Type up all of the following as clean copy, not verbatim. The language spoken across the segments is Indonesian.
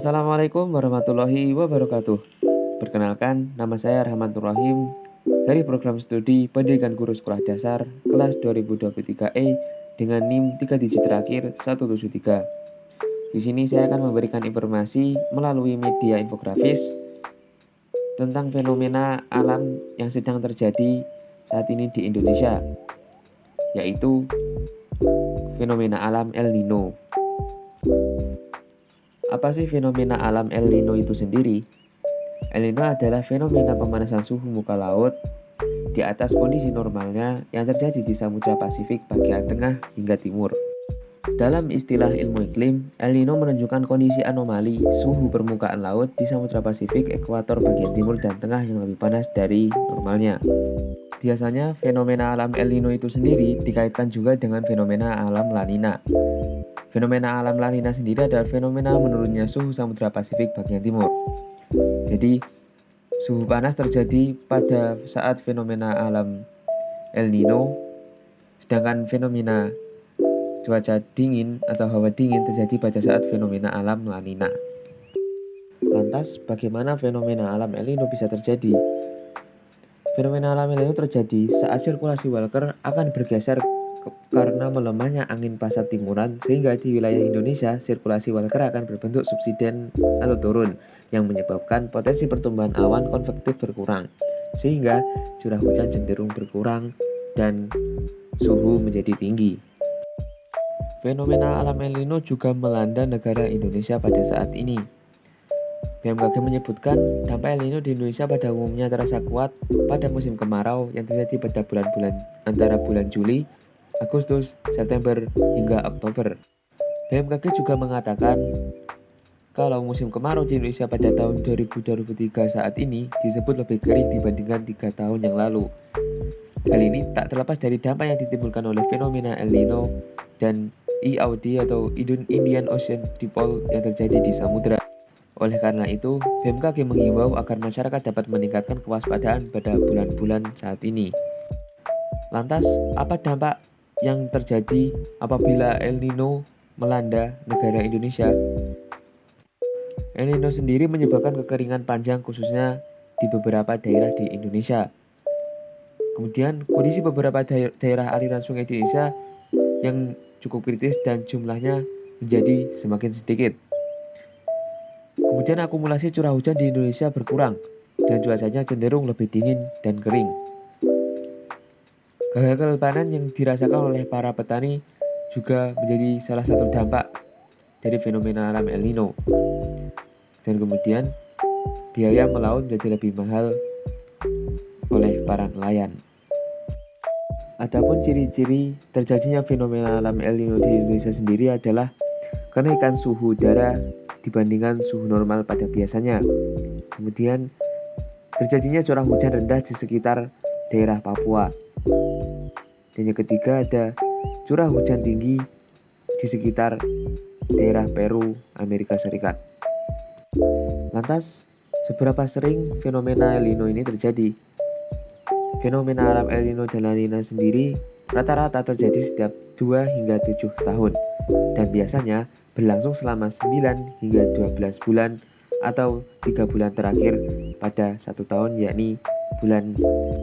Assalamualaikum warahmatullahi wabarakatuh. Perkenalkan, nama saya Rahmatur Rahim dari program studi Pendidikan Guru Sekolah Dasar kelas 2023E dengan NIM 3 digit terakhir 173. Di sini saya akan memberikan informasi melalui media infografis tentang fenomena alam yang sedang terjadi saat ini di Indonesia, yaitu fenomena alam El Nino. Apa sih fenomena alam El Nino itu sendiri? El Nino adalah fenomena pemanasan suhu muka laut di atas kondisi normalnya yang terjadi di Samudra Pasifik bagian tengah hingga timur. Dalam istilah ilmu iklim, El Nino menunjukkan kondisi anomali suhu permukaan laut di Samudra Pasifik ekuator bagian timur dan tengah yang lebih panas dari normalnya. Biasanya fenomena alam El Nino itu sendiri dikaitkan juga dengan fenomena alam La Nina. Fenomena alam La Nina sendiri adalah fenomena menurunnya suhu Samudra Pasifik bagian timur. Jadi, suhu panas terjadi pada saat fenomena alam El Nino, sedangkan fenomena cuaca dingin atau hawa dingin terjadi pada saat fenomena alam La Nina. Lantas, bagaimana fenomena alam El Nino bisa terjadi? Fenomena alam El Nino terjadi saat sirkulasi Walker akan bergeser karena melemahnya angin pasat timuran, sehingga di wilayah Indonesia sirkulasi Walker akan berbentuk subsiden atau turun yang menyebabkan potensi pertumbuhan awan konvektif berkurang, sehingga curah hujan cenderung berkurang dan suhu menjadi tinggi. Fenomena alam El Nino juga melanda negara Indonesia pada saat ini. BMKG menyebutkan dampak El Nino di Indonesia pada umumnya terasa kuat pada musim kemarau yang terjadi pada bulan-bulan antara bulan Juli, Agustus, September, hingga Oktober. BMKG juga mengatakan kalau musim kemarau di Indonesia pada tahun 2023 saat ini disebut lebih kering dibandingkan 3 tahun yang lalu. Hal ini tak terlepas dari dampak yang ditimbulkan oleh fenomena El Nino dan EOD atau Indian Ocean Dipole yang terjadi di samudra. Oleh karena itu, BMKG menghimbau agar masyarakat dapat meningkatkan kewaspadaan pada bulan-bulan saat ini. Lantas, apa dampak yang terjadi apabila El Nino melanda negara Indonesia? El Nino sendiri menyebabkan kekeringan panjang khususnya di beberapa daerah di Indonesia. Kemudian, kondisi beberapa daerah aliran sungai di Indonesia yang cukup kritis dan jumlahnya menjadi semakin sedikit. Kemudian akumulasi curah hujan di Indonesia berkurang dan cuacanya cenderung lebih dingin dan kering. Gagal panen yang dirasakan oleh para petani juga menjadi salah satu dampak dari fenomena alam El Nino. Dan kemudian biaya melaut menjadi lebih mahal oleh para nelayan. Adapun ciri-ciri terjadinya fenomena alam El Nino di Indonesia sendiri adalah kenaikan suhu udara dibandingkan suhu normal pada biasanya. Kemudian terjadinya curah hujan rendah di sekitar daerah Papua. Dan yang ketiga ada curah hujan tinggi di sekitar daerah Peru, Amerika Serikat. Lantas, seberapa sering fenomena El Nino ini terjadi? Fenomena alam El Nino dan La Nina sendiri rata-rata terjadi setiap 2 hingga 7 tahun dan biasanya berlangsung selama 9 hingga 12 bulan atau 3 bulan terakhir pada 1 tahun, yakni bulan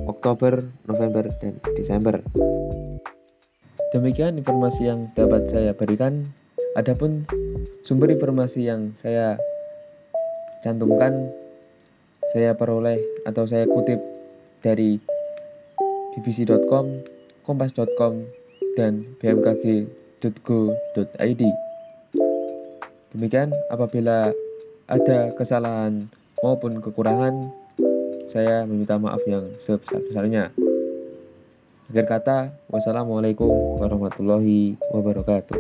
Oktober, November, dan Desember. Demikian informasi yang dapat saya berikan. Adapun sumber informasi yang saya cantumkan, saya peroleh atau saya kutip dari bbc.com, kompas.com, dan bmkg.go.id. Demikian, apabila ada kesalahan maupun kekurangan, saya meminta maaf yang sebesar-besarnya. Akhir kata, wassalamualaikum warahmatullahi wabarakatuh.